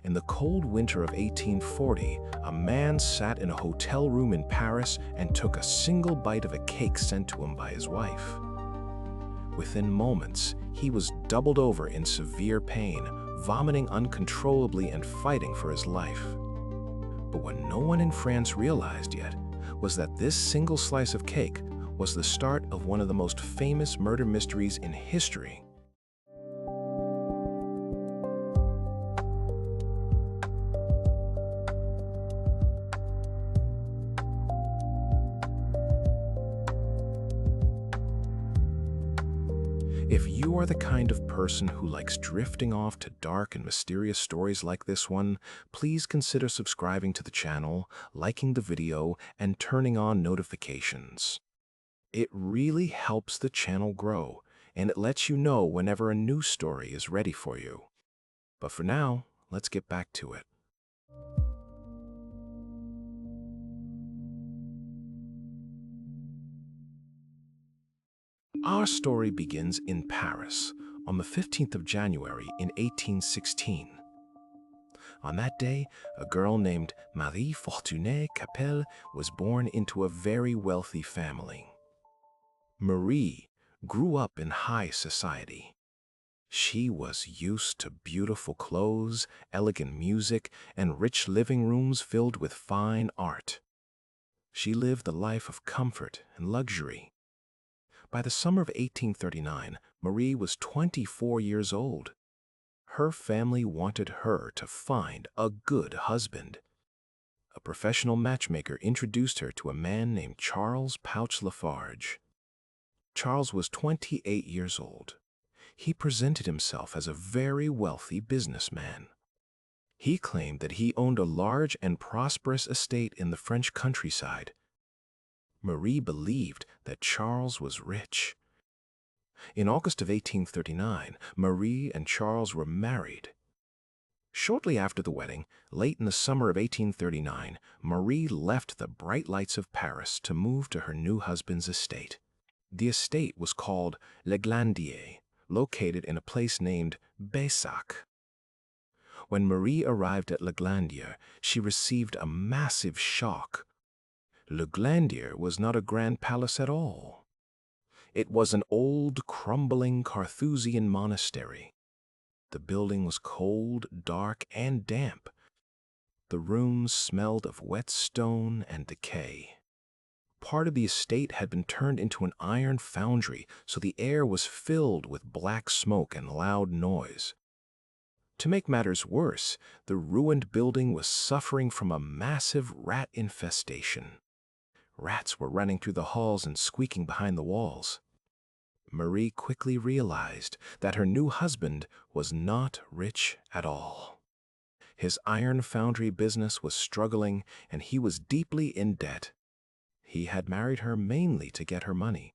In the cold winter of 1840, a man sat in a hotel room in Paris and took a single bite of a cake sent to him by his wife. Within moments, he was doubled over in severe pain, vomiting uncontrollably and fighting for his life. But what no one in France realized yet was that this single slice of cake was the start of one of the most famous murder mysteries in history. If you are the kind of person who likes drifting off to dark and mysterious stories like this one, please consider subscribing to the channel, liking the video, and turning on notifications. It really helps the channel grow, and it lets you know whenever a new story is ready for you. But for now, let's get back to it. Our story begins in Paris on the 15th of January in 1816. On that day, a girl named Marie Fortunée Capelle was born into a very wealthy family. Marie grew up in high society. She was used to beautiful clothes, elegant music, and rich living rooms filled with fine art. She lived a life of comfort and luxury. By the summer of 1839, Marie was 24 years old. Her family wanted her to find a good husband. A professional matchmaker introduced her to a man named Charles Pouch Lafarge. Charles was 28 years old. He presented himself as a very wealthy businessman. He claimed that he owned a large and prosperous estate in the French countryside. Marie believed that Charles was rich. In August of 1839, Marie and Charles were married. Shortly after the wedding, late in the summer of 1839, Marie left the bright lights of Paris to move to her new husband's estate. The estate was called Le Glandier, located in a place named Bessac. When Marie arrived at Le Glandier, she received a massive shock. Le Glandier was not a grand palace at all. It was an old, crumbling Carthusian monastery. The building was cold, dark, and damp. The rooms smelled of wet stone and decay. Part of the estate had been turned into an iron foundry, so the air was filled with black smoke and loud noise. To make matters worse, the ruined building was suffering from a massive rat infestation. Rats were running through the halls and squeaking behind the walls. Marie quickly realized that her new husband was not rich at all. His iron foundry business was struggling, and he was deeply in debt. He had married her mainly to get her money.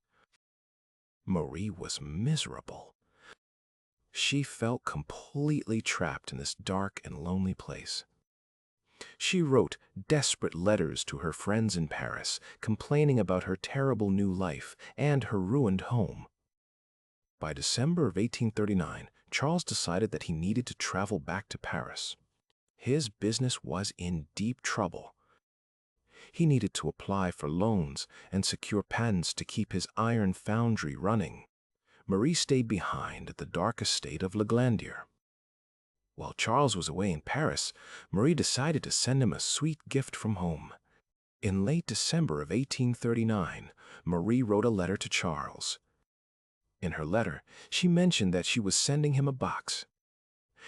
Marie was miserable. She felt completely trapped in this dark and lonely place. She wrote desperate letters to her friends in Paris, complaining about her terrible new life and her ruined home. By December of 1839, Charles decided that he needed to travel back to Paris. His business was in deep trouble. He needed to apply for loans and secure patents to keep his iron foundry running. Marie stayed behind at the dark estate of Le Glandier. While Charles was away in Paris, Marie decided to send him a sweet gift from home. In late December of 1839, Marie wrote a letter to Charles. In her letter, she mentioned that she was sending him a box.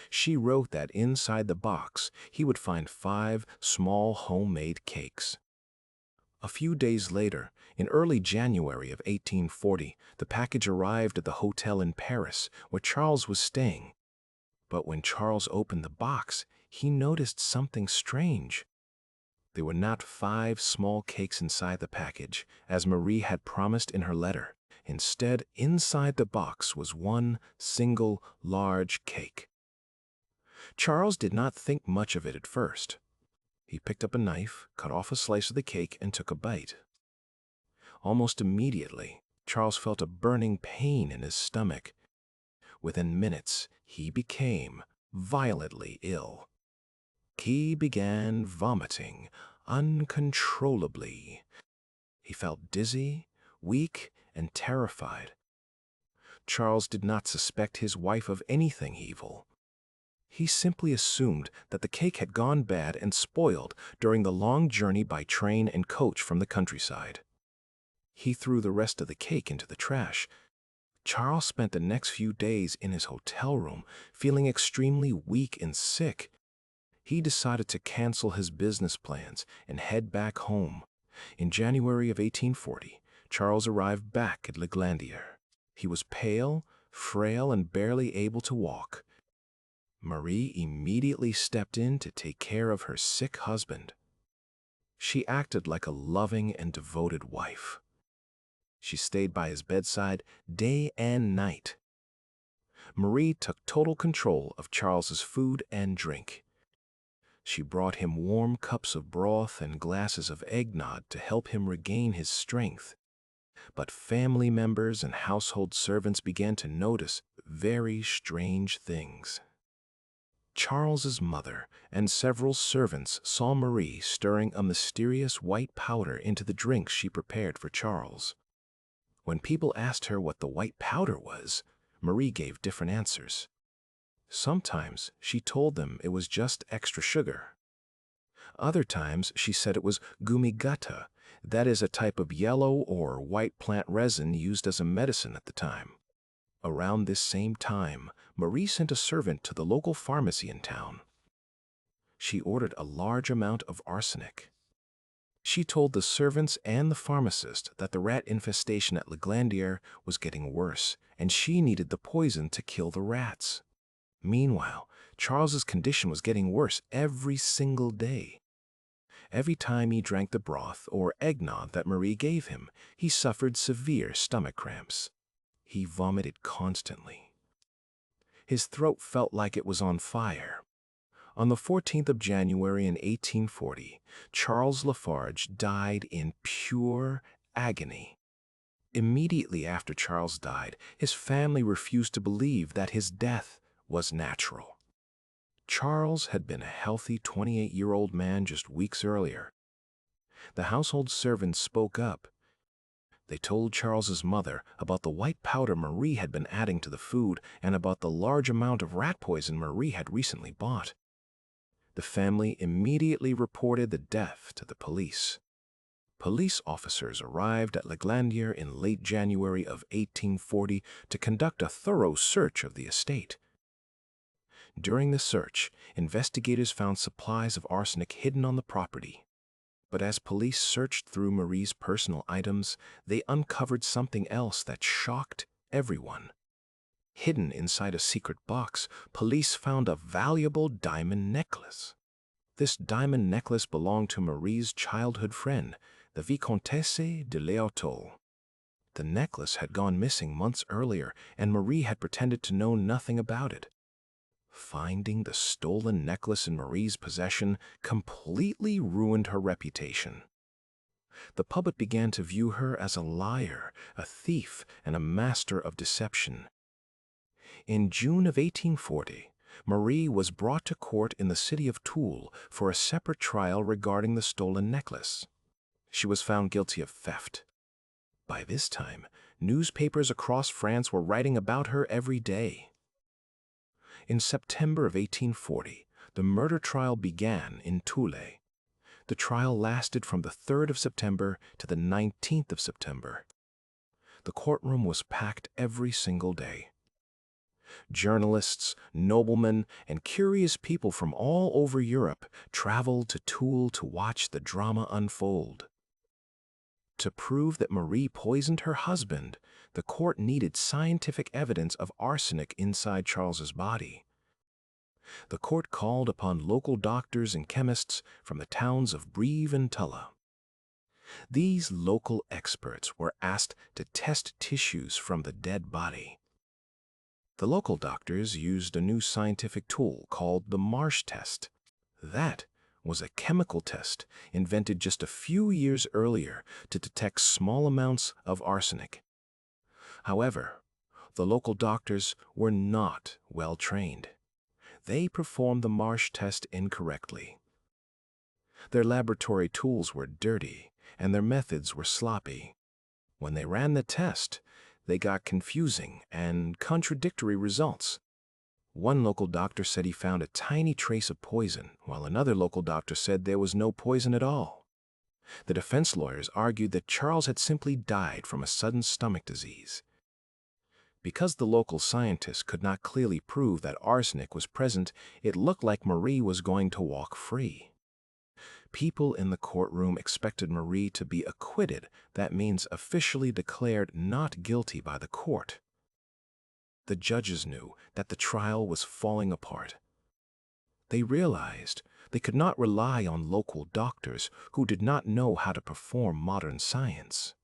She wrote that inside the box, he would find 5 small homemade cakes. A few days later, in early January of 1840, the package arrived at the hotel in Paris where Charles was staying. But when Charles opened the box, he noticed something strange. There were not 5 small cakes inside the package, as Marie had promised in her letter. Instead, inside the box was one single large cake. Charles did not think much of it at first. He picked up a knife, cut off a slice of the cake, and took a bite. Almost immediately, Charles felt a burning pain in his stomach. Within minutes, he became violently ill. He began vomiting uncontrollably. He felt dizzy, weak, and terrified. Charles did not suspect his wife of anything evil. He simply assumed that the cake had gone bad and spoiled during the long journey by train and coach from the countryside. He threw the rest of the cake into the trash. Charles spent the next few days in his hotel room, feeling extremely weak and sick. He decided to cancel his business plans and head back home. In January of 1840, Charles arrived back at Le Glandier. He was pale, frail, and barely able to walk. Marie immediately stepped in to take care of her sick husband. She acted like a loving and devoted wife. She stayed by his bedside day and night. Marie took total control of Charles's food and drink. She brought him warm cups of broth and glasses of eggnog to help him regain his strength. But family members and household servants began to notice very strange things. Charles's mother and several servants saw Marie stirring a mysterious white powder into the drinks she prepared for Charles. When people asked her what the white powder was, Marie gave different answers. Sometimes she told them it was just extra sugar. Other times she said it was gumigata, that is a type of yellow or white plant resin used as a medicine at the time. Around this same time, Marie sent a servant to the local pharmacy in town. She ordered a large amount of arsenic. She told the servants and the pharmacist that the rat infestation at Le Glandier was getting worse, and she needed the poison to kill the rats. Meanwhile, Charles's condition was getting worse every single day. Every time he drank the broth or eggnog that Marie gave him, he suffered severe stomach cramps. He vomited constantly. His throat felt like it was on fire. On the 14th of January in 1840, Charles Lafarge died in pure agony. Immediately after Charles died, his family refused to believe that his death was natural. Charles had been a healthy 28-year-old man just weeks earlier. The household servants spoke up. They told Charles's mother about the white powder Marie had been adding to the food and about the large amount of rat poison Marie had recently bought. The family immediately reported the death to the police. Police officers arrived at Le Glandier in late January of 1840 to conduct a thorough search of the estate. During the search, investigators found supplies of arsenic hidden on the property. But as police searched through Marie's personal items, they uncovered something else that shocked everyone. Hidden inside a secret box, police found a valuable diamond necklace. This diamond necklace belonged to Marie's childhood friend, the Vicomtesse de Léotoll. The necklace had gone missing months earlier, and Marie had pretended to know nothing about it. Finding the stolen necklace in Marie's possession completely ruined her reputation. The public began to view her as a liar, a thief, and a master of deception. In June of 1840, Marie was brought to court in the city of Toul for a separate trial regarding the stolen necklace. She was found guilty of theft. By this time, newspapers across France were writing about her every day. In September of 1840, the murder trial began in Toul. The trial lasted from the 3rd of September to the 19th of September. The courtroom was packed every single day. Journalists, noblemen, and curious people from all over Europe traveled to Toul to watch the drama unfold. To prove that Marie poisoned her husband, the court needed scientific evidence of arsenic inside Charles's body. The court called upon local doctors and chemists from the towns of Brive and Tulle. These local experts were asked to test tissues from the dead body. The local doctors used a new scientific tool called the Marsh test. That was a chemical test invented just a few years earlier to detect small amounts of arsenic. However, the local doctors were not well trained. They performed the Marsh test incorrectly. Their laboratory tools were dirty, and their methods were sloppy. When they ran the test, they got confusing and contradictory results. One local doctor said he found a tiny trace of poison, while another local doctor said there was no poison at all. The defense lawyers argued that Charles had simply died from a sudden stomach disease. Because the local scientists could not clearly prove that arsenic was present, it looked like Marie was going to walk free. People in the courtroom expected Marie to be acquitted, that means officially declared not guilty by the court. The judges knew that the trial was falling apart. They realized they could not rely on local doctors who did not know how to perform modern science.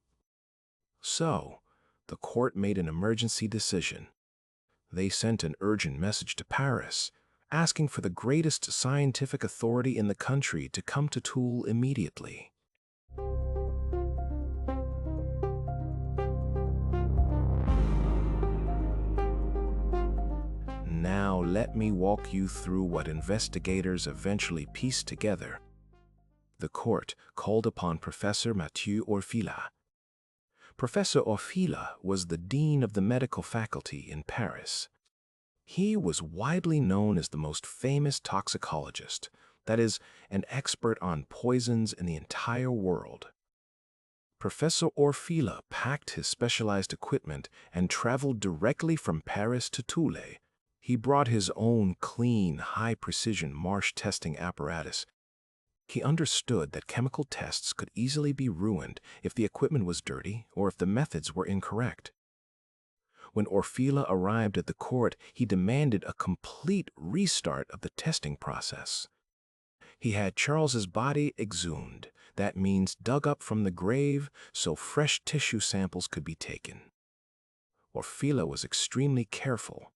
So, the court made an emergency decision. They sent an urgent message to Paris, asking for the greatest scientific authority in the country to come to Toul immediately. Now let me walk you through what investigators eventually pieced together. The court called upon Professor Mathieu Orfila. Professor Orfila was the dean of the medical faculty in Paris. He was widely known as the most famous toxicologist, that is, an expert on poisons in the entire world. Professor Orfila packed his specialized equipment and traveled directly from Paris to Toul. He brought his own clean, high-precision Marsh testing apparatus. He understood that chemical tests could easily be ruined if the equipment was dirty or if the methods were incorrect. When Orfila arrived at the court, he demanded a complete restart of the testing process. He had Charles's body exhumed, that means dug up from the grave so fresh tissue samples could be taken. Orfila was extremely careful.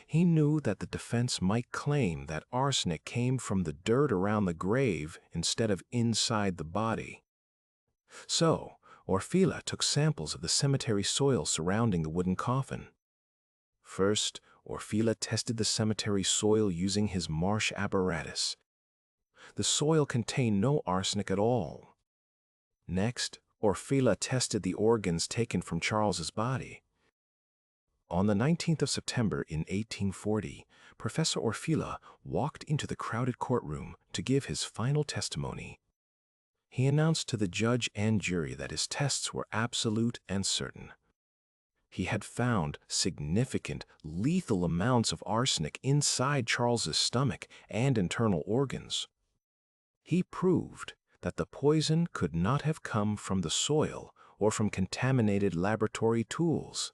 He knew that the defense might claim that arsenic came from the dirt around the grave instead of inside the body. So, Orfila took samples of the cemetery soil surrounding the wooden coffin. First, Orfila tested the cemetery soil using his Marsh apparatus. The soil contained no arsenic at all. Next, Orfila tested the organs taken from Charles's body. On the 19th of September in 1840, Professor Orfila walked into the crowded courtroom to give his final testimony. He announced to the judge and jury that his tests were absolute and certain. He had found significant, lethal amounts of arsenic inside Charles's stomach and internal organs. He proved that the poison could not have come from the soil or from contaminated laboratory tools.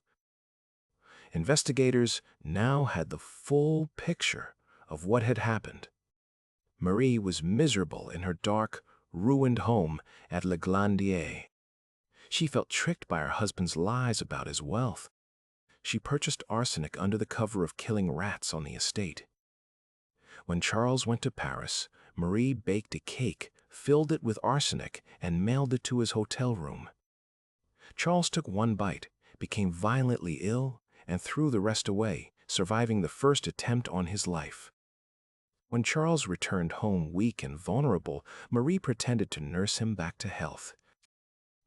Investigators now had the full picture of what had happened. Marie was miserable in her dark, ruined home at Le Glandier. She felt tricked by her husband's lies about his wealth. She purchased arsenic under the cover of killing rats on the estate. When Charles went to Paris, Marie baked a cake, filled it with arsenic, and mailed it to his hotel room. Charles took one bite, became violently ill, and threw the rest away, surviving the first attempt on his life. When Charles returned home weak and vulnerable, Marie pretended to nurse him back to health.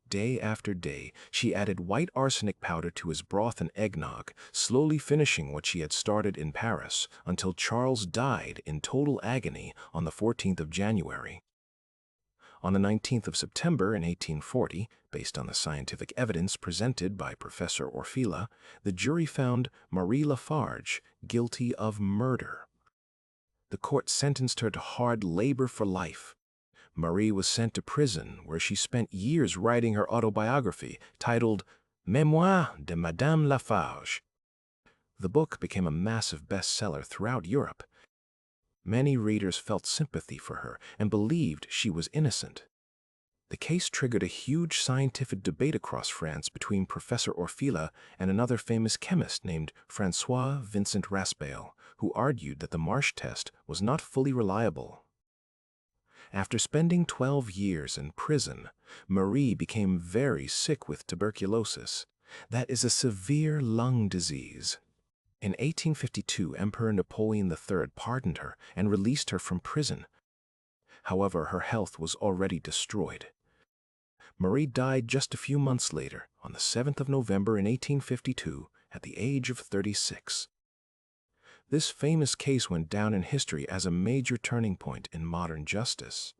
Day after day, she added white arsenic powder to his broth and eggnog, slowly finishing what she had started in Paris, until Charles died in total agony on the 14th of January. On the 19th of September in 1840, based on the scientific evidence presented by Professor Orfila, the jury found Marie Lafarge guilty of murder. The court sentenced her to hard labor for life. Marie was sent to prison, where she spent years writing her autobiography, titled Mémoires de Madame Lafarge. The book became a massive bestseller throughout Europe. Many readers felt sympathy for her and believed she was innocent. The case triggered a huge scientific debate across France between Professor Orfila and another famous chemist named François Vincent Raspail, who argued that the Marsh test was not fully reliable. After spending 12 years in prison, Marie became very sick with tuberculosis. That is a severe lung disease. In 1852, Emperor Napoleon III pardoned her and released her from prison. However, her health was already destroyed. Marie died just a few months later, on the 7th of November in 1852, at the age of 36. This famous case went down in history as a major turning point in modern justice.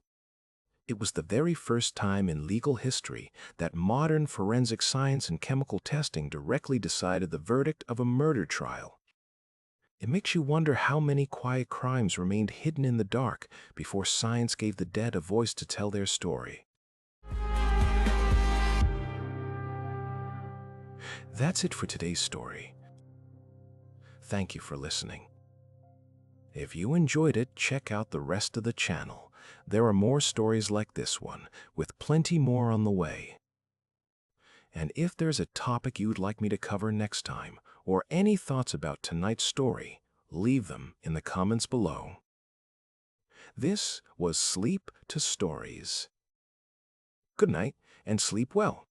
It was the very first time in legal history that modern forensic science and chemical testing directly decided the verdict of a murder trial. It makes you wonder how many quiet crimes remained hidden in the dark before science gave the dead a voice to tell their story. That's it for today's story. Thank you for listening. If you enjoyed it, check out the rest of the channel. There are more stories like this one, with plenty more on the way. And if there's a topic you'd like me to cover next time, or any thoughts about tonight's story, leave them in the comments below. This was Sleep to Stories. Good night, and sleep well.